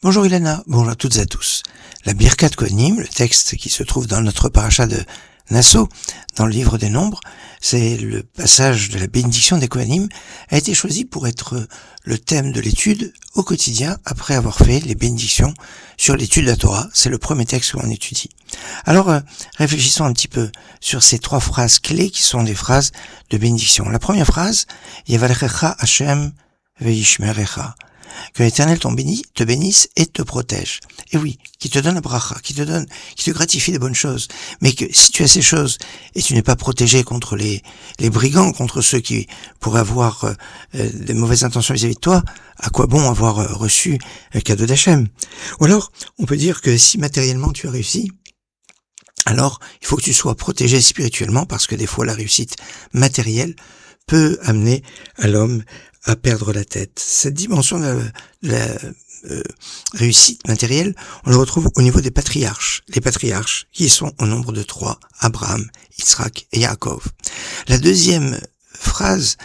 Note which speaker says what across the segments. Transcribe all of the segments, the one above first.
Speaker 1: Bonjour Ilana, bonjour à toutes et à tous. La Birkat Kohanim, le texte qui se trouve dans notre paracha de Nassau, dans le livre des Nombres, c'est le passage de la bénédiction des Kohanim, a été choisi pour être le thème de l'étude au quotidien après avoir fait les bénédictions sur l'étude de la Torah. C'est le premier texte que l'on étudie. Alors, réfléchissons un petit peu sur ces trois phrases clés qui sont des phrases de bénédiction. La première phrase, Yavalechecha Hashem ve'yishmerecha. Que l'Éternel te bénisse et te protège. Et oui, qui te donne la bracha, qui te gratifie des bonnes choses. Mais que si tu as ces choses et tu n'es pas protégé contre les brigands, contre ceux qui pourraient avoir des mauvaises intentions vis-à-vis de toi, à quoi bon avoir reçu le cadeau d'Hachem? Ou alors, on peut dire que si matériellement tu as réussi, alors il faut que tu sois protégé spirituellement, parce que des fois la réussite matérielle peut amener à l'homme à perdre la tête. Cette dimension de la réussite matérielle, on le retrouve au niveau des patriarches. Les patriarches qui sont au nombre de 3, Abraham, Yitzhak et Yaakov. La deuxième phrase,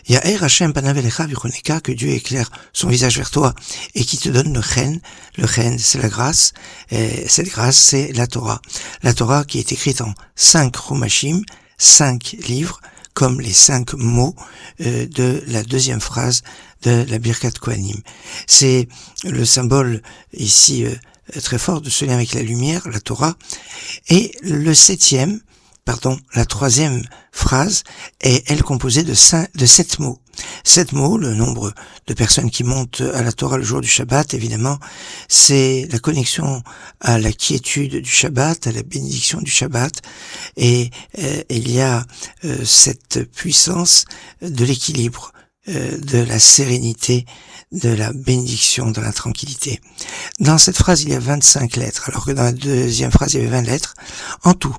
Speaker 1: Ya'er Hashem panav elecha v'choneka, que Dieu éclaire son visage vers toi et qui te donne le chen. Le chen, c'est la grâce. Et cette grâce, c'est la Torah. La Torah qui est écrite en 5 chumashim, 5 livres, comme les 5 mots de la deuxième phrase de la Birkat Kohanim. C'est le symbole ici très fort de ce lien avec la lumière, la Torah. Et la troisième phrase est elle composée de 7 mots. 7 mots, le nombre de personnes qui montent à la Torah le jour du Shabbat, évidemment, c'est la connexion à la quiétude du Shabbat, à la bénédiction du Shabbat, et il y a cette puissance de l'équilibre, de la sérénité, de la bénédiction, de la tranquillité. Dans cette phrase, il y a 25 lettres, alors que dans la deuxième phrase, il y avait 20 lettres. En tout,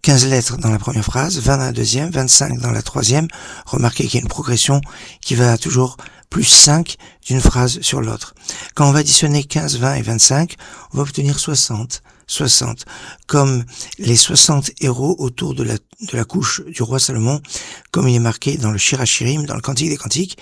Speaker 1: 15 lettres dans la première phrase, 20 dans la deuxième, 25 dans la troisième. Remarquez qu'il y a une progression qui va toujours plus 5 d'une phrase sur l'autre. Quand on va additionner 15, 20 et 25, on va obtenir 60. 60. Comme les 60 héros autour de la couche du roi Salomon, comme il est marqué dans le Shir HaShirim, dans le Cantique des Cantiques.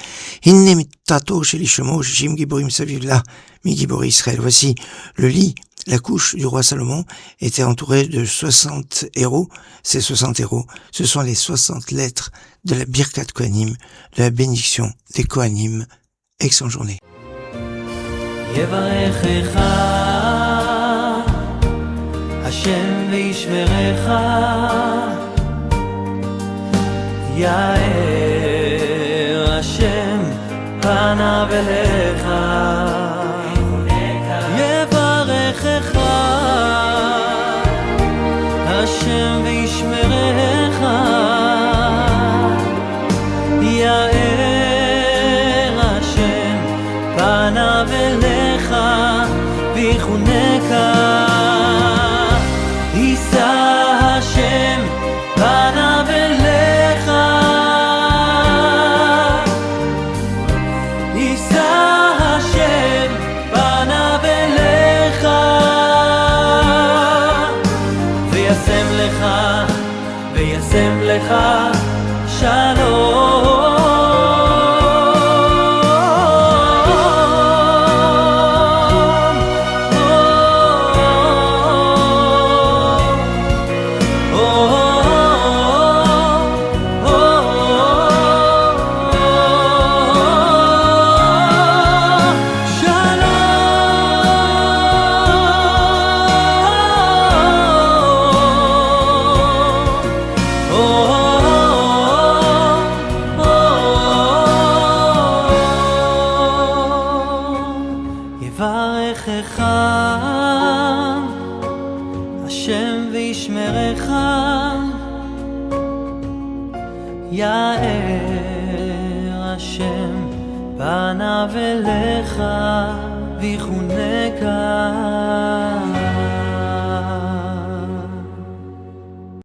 Speaker 1: Hinne mitato shel Shlomo shishim giborim saviv la mi gibori Israël. Voici le lit. La couche du roi Salomon était entourée de 60 héros. Ces 60 héros, ce sont les 60 lettres de la Birkat Kohanim, de la bénédiction des Kohanim. Excellente journée.
Speaker 2: Hashem ve'yishmerecha, Ya'er Hashem panav elecha, Yevarechecha, Hashem ve'yishmerecha, Ya'er Hashem panav elecha, v'chuneka. Hashem panav elecha, Yisa Hashem panav elecha, v'yasem lecha shalom. Yevarechecha Hashem ve'yishmerecha, Ya'er Hashem panav elecha, v'chuneka.